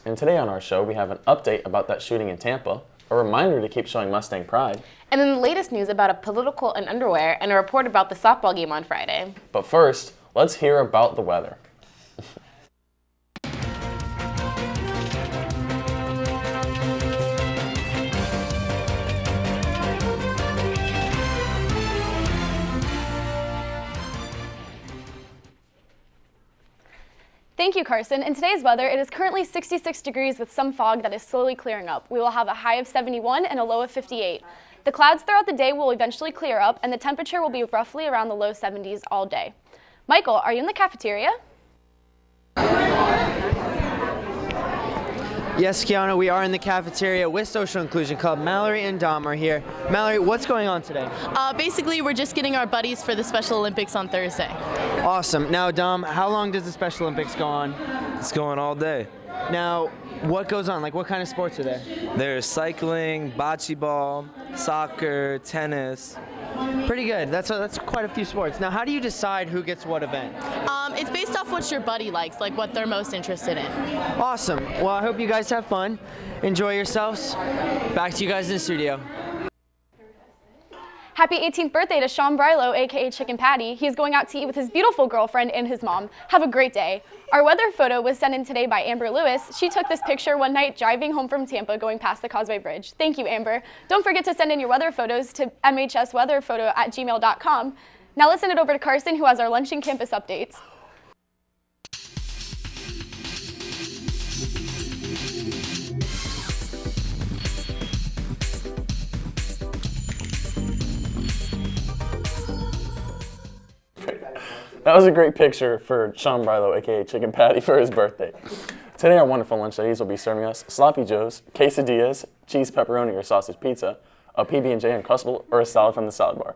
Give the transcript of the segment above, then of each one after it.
And today on our show, we have an update about that shooting in Tampa, a reminder to keep showing Mustang pride, and then the latest news about a political in underwear, and a report about the softball game on Friday. But first, let's hear about the weather. Thank you, Carson. In today's weather, it is currently 66 degrees with some fog that is slowly clearing up. We will have a high of 71 and a low of 58. The clouds throughout the day will eventually clear up, and the temperature will be roughly around the low 70s all day. Michael, are you in the cafeteria? Yes, Kiana, we are in the cafeteria with Social Inclusion Club. Mallory and Dom are here. Mallory, what's going on today? Basically, we're just getting our buddies for the Special Olympics on Thursday. Awesome. Now, Dom, how long does the Special Olympics go on? It's going all day. Now, what goes on? Like, what kind of sports are there? There's cycling, bocce ball, soccer, tennis. Pretty good. That's quite a few sports. Now, how do you decide who gets what event? It's based off what your buddy likes, like what they're most interested in. Awesome. Well, I hope you guys have fun. Enjoy yourselves. Back to you guys in the studio. Happy 18th birthday to Sean Brilo, aka Chicken Patty. He is going out to eat with his beautiful girlfriend and his mom. Have a great day. Our weather photo was sent in today by Amber Lewis. She took this picture one night driving home from Tampa going past the Causeway Bridge. Thank you, Amber. Don't forget to send in your weather photos to mhsweatherphoto@gmail.com. Now let's send it over to Carson, who has our lunch and campus updates. That was a great picture for Sean Brilo, aka Chicken Patty, for his birthday. Today our wonderful lunch ladies will be serving us Sloppy Joes, quesadillas, cheese pepperoni or sausage pizza, a PB&J Uncrustable, or a salad from the salad bar.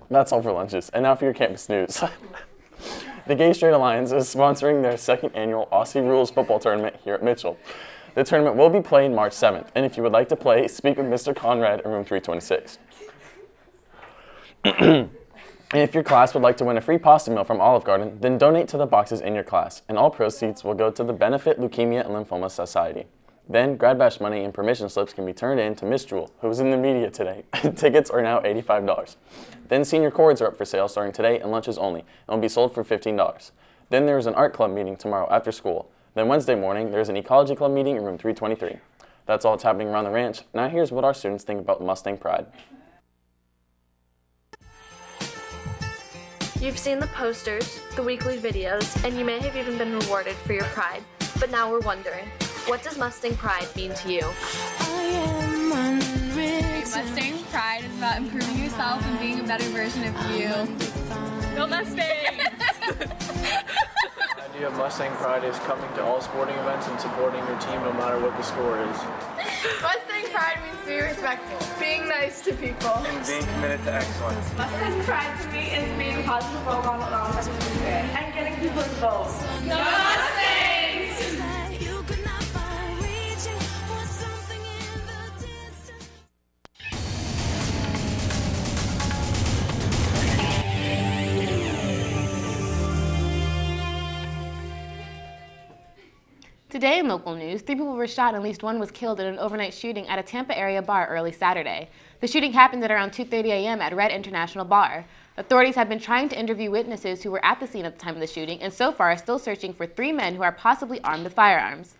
That's all for lunches. And now for your campus news. The Gay Straight Alliance is sponsoring their second annual Aussie Rules football tournament here at Mitchell. The tournament will be played March 7th, and if you would like to play, speak with Mr. Conrad in room 326. And if your class would like to win a free pasta meal from Olive Garden, then donate to the boxes in your class, and all proceeds will go to the Benefit Leukemia and Lymphoma Society. Then, Grad Bash money and permission slips can be turned in to Miss Jewel, who was in the media today. Tickets are now $85. Then senior cords are up for sale starting today and lunches only, and will be sold for $15. Then there is an art club meeting tomorrow after school. Then Wednesday morning, there is an ecology club meeting in room 323. That's all that's happening around the ranch. Now here's what our students think about Mustang Pride. You've seen the posters, the weekly videos, and you may have even been rewarded for your pride. But now we're wondering, what does Mustang Pride mean to you? Mustang Pride is about improving yourself and being a better version of you. Go Mustangs! The idea of Mustang Pride is coming to all sporting events and supporting your team no matter what the score is. Mustang Pride means being respectful, being nice to people, And being committed to excellence. Mustang Pride to me is being a positive role model and getting people to vote. Go Mustangs! Today in local news, 3 people were shot and at least 1 was killed in an overnight shooting at a Tampa area bar early Saturday. The shooting happened at around 2:30 a.m. at Red International Bar. Authorities have been trying to interview witnesses who were at the scene at the time of the shooting and so far are still searching for 3 men who are possibly armed with firearms.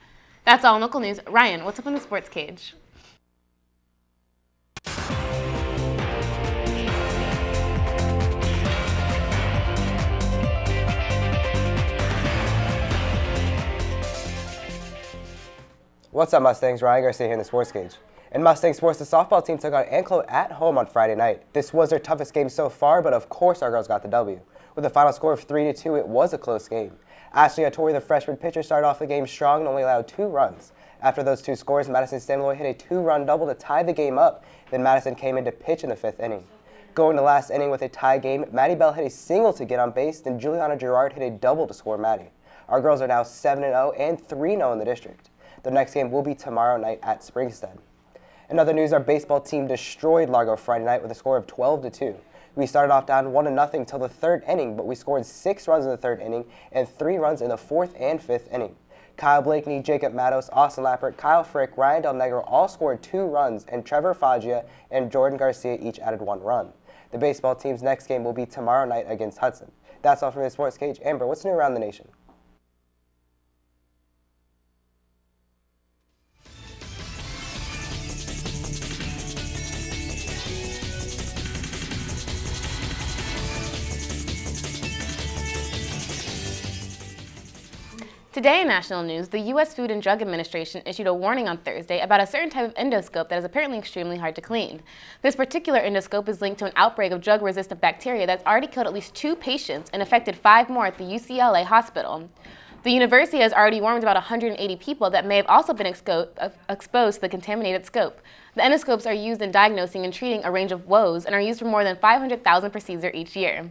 That's all in local news. Ryan, what's up in the sports cage? What's up, Mustangs? Ryan Garcia here in the Sports Cage. In Mustang Sports, the softball team took on Anclo at home on Friday night. This was their toughest game so far, but of course our girls got the W. With a final score of 3-2, it was a close game. Ashley Atori, the freshman pitcher, started off the game strong and only allowed 2 runs. After those 2 scores, Madison Stamaloy hit a 2-run double to tie the game up. Then Madison came in to pitch in the 5th inning. Going to last inning with a tie game, Maddie Bell hit a single to get on base, then Juliana Gerard hit a double to score Maddie. Our girls are now 7-0 and 3-0 in the district. The next game will be tomorrow night at Springstead. In other news, our baseball team destroyed Largo Friday night with a score of 12-2. We started off down 1-0 till the 3rd inning, but we scored 6 runs in the 3rd inning and 3 runs in the 4th and 5th inning. Kyle Blakeney, Jacob Matos, Austin Lappert, Kyle Frick, Ryan Del Negro all scored 2 runs, and Trevor Foggia and Jordan Garcia each added 1 run. The baseball team's next game will be tomorrow night against Hudson. That's all from the Sports Cage. Amber, what's new around the nation? Today in national news, the U.S. Food and Drug Administration issued a warning on Thursday about a certain type of endoscope that is apparently extremely hard to clean. This particular endoscope is linked to an outbreak of drug-resistant bacteria that's already killed at least 2 patients and affected 5 more at the UCLA hospital. The university has already warned about 180 people that may have also been exposed to the contaminated scope. The endoscopes are used in diagnosing and treating a range of woes and are used for more than 500,000 procedures each year.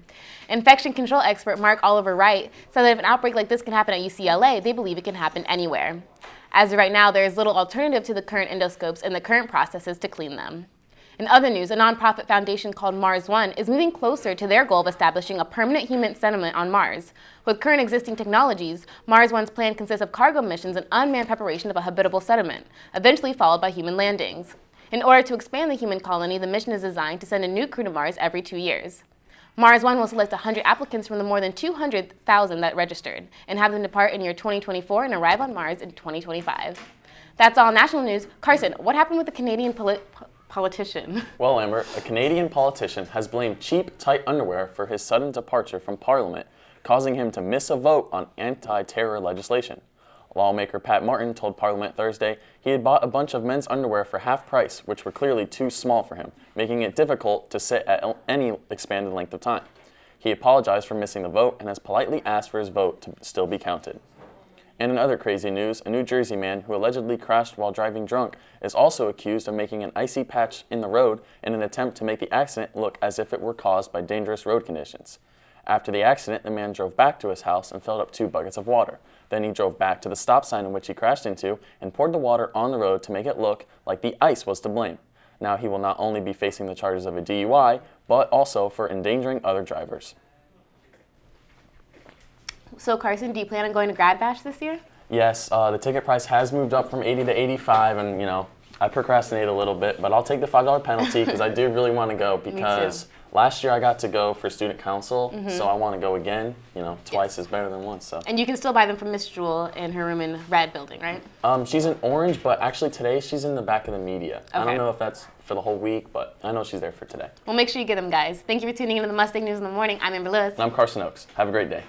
Infection control expert Mark Oliver Wright said that if an outbreak like this can happen at UCLA, they believe it can happen anywhere. As of right now, there is little alternative to the current endoscopes and the current processes to clean them. In other news, a nonprofit foundation called Mars One is moving closer to their goal of establishing a permanent human settlement on Mars. With current existing technologies, Mars One's plan consists of cargo missions and unmanned preparation of a habitable settlement, eventually followed by human landings. In order to expand the human colony, the mission is designed to send a new crew to Mars every 2 years. Mars One will select 100 applicants from the more than 200,000 that registered, and have them depart in year 2024 and arrive on Mars in 2025. That's all national news. Carson, what happened with the Canadian politician? Well, Amber, a Canadian politician has blamed cheap, tight underwear for his sudden departure from Parliament, causing him to miss a vote on anti-terror legislation. Lawmaker Pat Martin told Parliament Thursday he had bought a bunch of men's underwear for half price, which were clearly too small for him, making it difficult to sit at any expanded length of time. He apologized for missing the vote and has politely asked for his vote to still be counted. And in other crazy news, a New Jersey man who allegedly crashed while driving drunk is also accused of making an icy patch in the road in an attempt to make the accident look as if it were caused by dangerous road conditions. After the accident, the man drove back to his house and filled up 2 buckets of water. Then he drove back to the stop sign in which he crashed into and poured the water on the road to make it look like the ice was to blame. Now he will not only be facing the charges of a DUI, but also for endangering other drivers. So Carson, do you plan on going to Grad Bash this year? Yes, the ticket price has moved up from $80 to $85, and you know, I procrastinate a little bit, but I'll take the $5 penalty because I do really want to go because last year I got to go for student council, so I want to go again. You know, twice is better than once. So. And you can still buy them from Miss Jewel in her room in Red Building, right? She's in orange, but actually today she's in the back of the media. Okay. I don't know if that's for the whole week, but I know she's there for today. Well, make sure you get them, guys. Thank you for tuning in to the Mustang News in the Morning. I'm Amber Lewis. And I'm Carson Oakes. Have a great day.